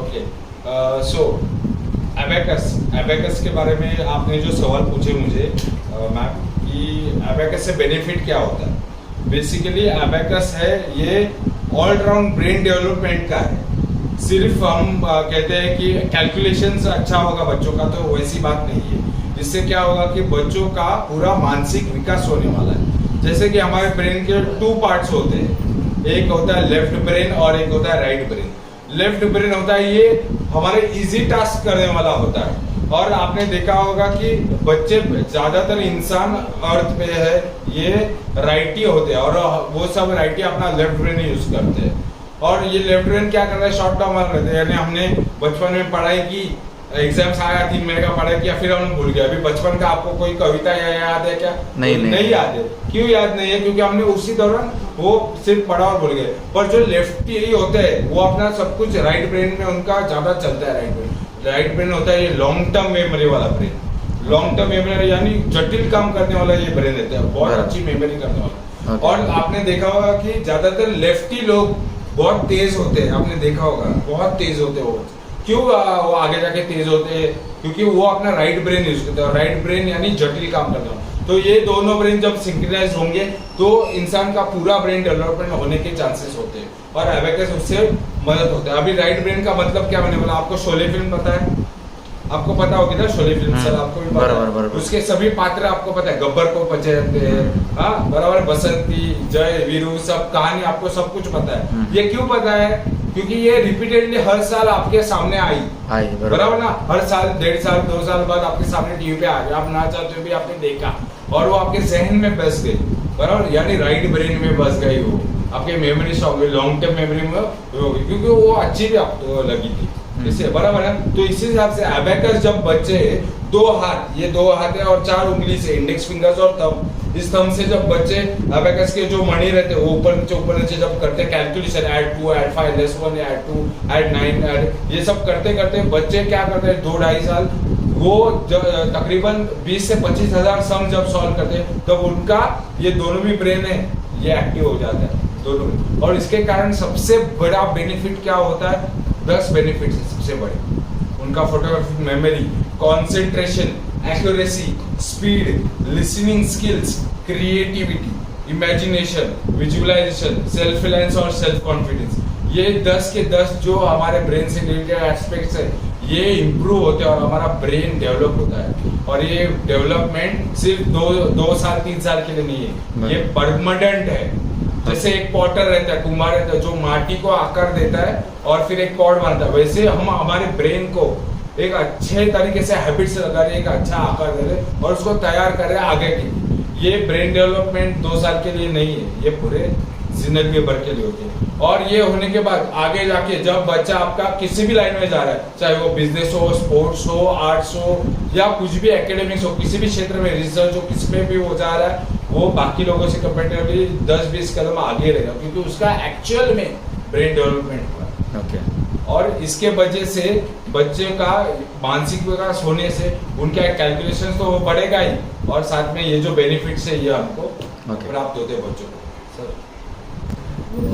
Okay so abacus के बारे में आपने जो सवाल पूछे मुझे मैम कि एबेकस से बेनिफिट क्या होता है। बेसिकली एबेकस है ये ऑल राउंड ब्रेन डेवलपमेंट का है। सिर्फ हम कहते हैं कि कैलकुलेशंस अच्छा होगा बच्चों का, तो वैसी बात नहीं है। इससे क्या होगा कि बच्चों का पूरा मानसिक विकास होने वाला है। जैसे कि हमारे ब्रेन के 2 पार्ट्स होते हैं, एक होता है लेफ्ट ब्रेन और एक होता है राइट ब्रेन। लेफ्ट ब्रेन होता है ये हमारे इजी टास्क करने वाला होता है, और आपने देखा होगा कि बच्चे ज्यादातर इंसान अर्थ पे है ये राइटी होते हैं, और वो सब राइटी अपना लेफ्ट ब्रेन यूज करते हैं। और ये लेफ्ट ब्रेन क्या कर रहा है, शॉर्ट टर्म रहते हैं। यानी हमने बचपन में पढ़ाई की, एग्जाम्स आया 3 महीने का पढ़ाई किया, फिर हमने भूल गया। अभी बचपन का आपको कोई कविता याद है क्या? नहीं याद है। क्यों याद नहीं है? क्योंकि हमने उसी दौरान वो सिर्फ पढ़ा और भूल गए। पर जो लेफ्टी होते हैं वो अपना सब कुछ राइट ब्रेन में उनका ज्यादा चलता है। राइट ब्रेन होता है ये लॉन्ग टर्म मेमोरी वाला ब्रेन। लॉन्ग टर्म मेमोरी यानी जटिल काम करने वाला ये ब्रेन रहता है, बहुत अच्छी मेमोरी करने वाला। और आपने देखा होगा कि ज्यादातर लेफ्टी लोग बहुत तेज होते हैं, आपने देखा होगा बहुत तेज होते हैं वो। क्यों वो आगे जाके तेज होते हैं? क्योंकि वो अपना राइट ब्रेन यूज करते हैं। राइट ब्रेन यानी जटिल काम करना। तो ये दोनों ब्रेन जब सिंक्रोनाइज होंगे तो इंसान का पूरा ब्रेन डेवलपमेंट होने के चांसेस होते हैं, और एबेकस उससे मदद होता है। अभी राइट ब्रेन का मतलब क्या होने वाला, आपको शोले फिल्म पता है? आपको पता होगी ना शोले फिल्म, सर आपको भी पता है। उसके सभी पात्र आपको पता है, गब्बर को पहचानते हैं, हाँ बराबर, बसंती, जय, वीरू, सब कहानी आपको सब कुछ पता है। ये क्यों पता है? क्योंकि ये रिपीटेडली हर साल आपके सामने आई बराबर ना। हर साल 1.5 साल 2 साल बाद आपके सामने टीवी पे आ गया, आप ना चाहते भी आपने देखा, और वो आपके जहन में बस गई बराबर, यानी राइट ब्रेन में बस गई, वो आपके memory stock long term memory में हो गई, क्योंकि वो अच्छी भी आपको लगी थी इससे बराबर है। तो इसी हिसाब से एबेकस जब बच्चे 2 हाथ, ये 2 हाथ है और 4 उंगली से, इंडेक्स फिंगर्स और थंब, इस थंब से जब बच्चे एबेकस के जो मणि रहते हैं वो ऊपर नीचे जब करते हैं calculation, add 2 add 5 less 1 add 2 add 9 add, ये सब करते करते बच्चे क्या करते हैं 2-2.5 साल वो तकरीबन 20 से 25 हजार सम जब सॉल्व करते हैं तब उनका ये दोनों भी ब्रेन है ये एक्टिव हो जाता है दोनों। और इसके कारण सबसे बड़ा बेनिफिट क्या होता है, 10 बेनिफिट है सबसे बड़े। उनका photographic memory, concentration, accuracy, speed, listening skills, creativity, imagination, visualisation, self reliance और सेल्फ कॉन्फिडेंस, ये 10 के 10 जो हमारे ब्रेन से रिलेटेड एस्पेक्ट्स है ये इम्प्रूव होते हैं और हमारा ब्रेन डेवलप होता है। और ये डेवलपमेंट सिर्फ 2 साल 3 साल के लिए नहीं है, ये परमानेंट है। जैसे एक पॉटर रहता है, कुम्हार रहता है जो माटी को आकार देता है और फिर एक पॉट बनाता है, वैसे हम हमारे ब्रेन को एक अच्छे तरीके से हैबिट्स लगा रहे, एक अच्छा आकार दे रहे और उसको तैयार कर रहे आगे के। ये ब्रेन डेवलपमेंट 2 साल के लिए नहीं है, ये पूरे जिंदगी भर के लिए होती है। और ये होने के बाद आगे जाके जब बच्चा आपका किसी भी लाइन में जा रहा है, चाहे वो बिजनेस हो, स्पोर्ट्स हो, आर्ट्स हो या कुछ भी एकेडमिक्स हो, किसी भी क्षेत्र में रिसर्च हो, किस में भी वो जा रहा है, वो बाकी लोगों से कंपेरेटिवली 10-20 कदम आगे रहेगा क्योंकि उसका एक्चुअल में ब्रेन डेवलपमेंट हुआ है। और इसके वजह से बच्चे का मानसिक विकास होने से उनका कैलकुलेशन तो वो बढ़ेगा ही, और साथ में ये जो बेनिफिट्स है ये हमको प्राप्त होते हैं बच्चों को।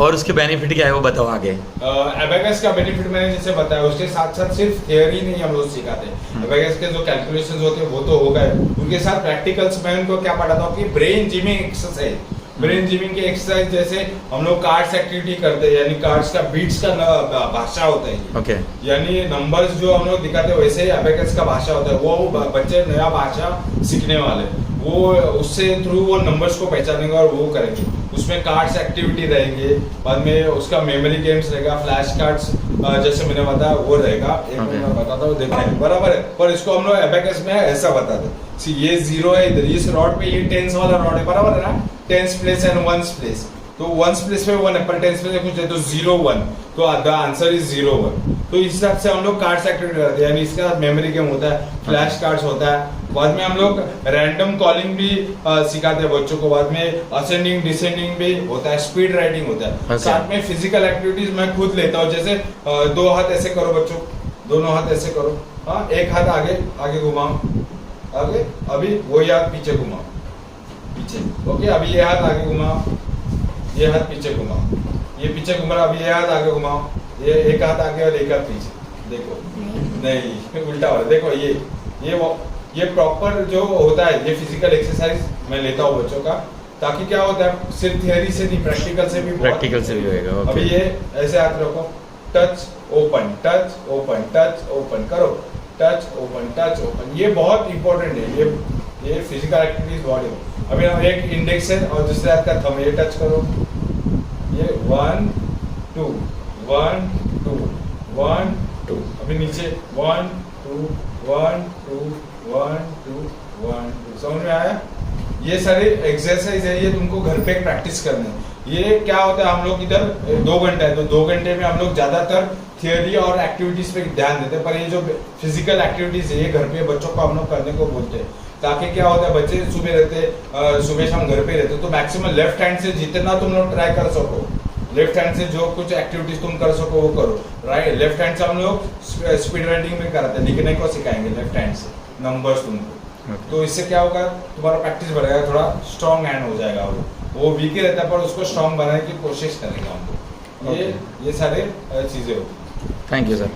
और उसके बेनिफिट क्या है वो बताओ आगे। एबेकस का बेनिफिट मैंने जैसे बताया, उसके साथ साथ सिर्फ थियरी नहीं हम लोग सिखाते हैं। एबेकस के जो कैलकुलेशंस होते हैं वो तो हो गए, उनके साथ प्रैक्टिकल्स में उनको क्या पढ़ाता हूँ कि brain gymming exercise, brain gymming की एक्सरसाइज जैसे हम लोग कार्ड्स एक्टिविटी करते हैं, यानी कार्ड्स का बीट्स का भाषा होता है okay. यानी नंबर्स जो हम लोग दिखाते हैं वैसे ही एबेकस का भाषा होता है। वो बच्चे नया भाषा सीखने वाले, वो उससे थ्रू वो नंबर्स को पहचानेंगे और वो करेंगे। उसमें कार्ड्स एक्टिविटी रहेंगे, बाद में उसका मेमोरी गेम्स रहेगा, फ्लैश कार्ड्स जैसे मैंने बताया वो रहेगा। एक मैं बताता हूँ, देखा बराबर है, पर इसको हम लोग एबेकस में ऐसा बताते हैं, ये 0 है इधर, इस रॉड पे ये टेंस वाला रॉड है बराबर है ना, tens place and ones place, तो वंस प्लेस पे 1 है, पर टेंस प्लेस कुछ है तो 0-1, तो द आंसर इज 0-1। तो इस हिसाब से हम लोग कार्ड्स एक्टिविटी करते हैं, यानी इसका मेमोरी गेम होता है, फ्लैश कार्ड्स होता है। बाद में हम लोग रैंडम कॉलिंग भी सिखाते हैं बच्चों को, बाद में असेंडिंग डिसेंडिंग भी होता है, स्पीड राइटिंग होता है। साथ में फिजिकल एक्टिविटीज मैं खुद लेता हूँ, जैसे 2 हाथ ऐसे करो बच्चों, दोनों हाथ ऐसे करो, हाँ एक हाथ आगे आगे घुमाओ, आगे, अभी वही हाथ पीछे घुमाओ, पीछे, ओके, अभी ये हाथ आगे घुमाओ, ये हाथ पीछे घुमाओ, ये पीछे घुमा, अभी ये हाथ आगे घुमाओ, ये एक हाथ आगे और एक हाथ पीछे, देखो नहीं उल्टा हो रहा है। देखो ये प्रॉपर जो होता है, ये फिजिकल एक्सरसाइज मैं लेता हूँ बच्चों का, ताकि क्या होता है सिर्फ थियरी से नहीं, प्रैक्टिकल से भी होएगा। अभी ये ऐसे हाथ रखो, touch open touch open touch open करो, टच ओपन, ये बहुत इंपॉर्टेंट है। ये फिजिकल एक्टिविटीज बॉडी में। अभी हम एक इंडेक्स है और दूसरे हाथ का थंब, ये टच करो, ये 1 2 1 2 1 2, अभी नीचे 1 2 1 2 1 2 1 2, समझ में आया? ये सारे एक्सरसाइज है, ये तुमको घर पे प्रैक्टिस करना है। ये क्या होता है, हम लोग इधर 2 घंटे है, तो 2 घंटे में हम लोग ज्यादातर थियोरी और एक्टिविटीज पे ध्यान देते हैं, पर ये जो फिजिकल एक्टिविटीज है ये घर पे बच्चों को हम लोग करने को बोलते हैं। ताकि क्या होता है, बच्चे सुबह रहते सुबह शाम घर पे रहते, तो मैक्सिमम लेफ्ट हैंड से जितना तुम लोग ट्राई कर सको, लेफ्ट हैंड से जो कुछ एक्टिविटीज तुम कर सको वो करो। राइट, लेफ्ट हैंड से हम लोग स्पीड राइटिंग में कराते हैं, लिखने को सिखाएंगे लेफ्ट हैंड से नंबर्स तुमको। तो इससे क्या होगा, तुम्हारा प्रैक्टिस बढ़ेगा, थोड़ा स्ट्रॉन्ग हैंड हो जाएगा। वो वीक ही रहता है पर उसको स्ट्रॉन्ग बनाने की कोशिश करेंगे हम लोग। ये सारे चीजें होती हैं। Thank you sir.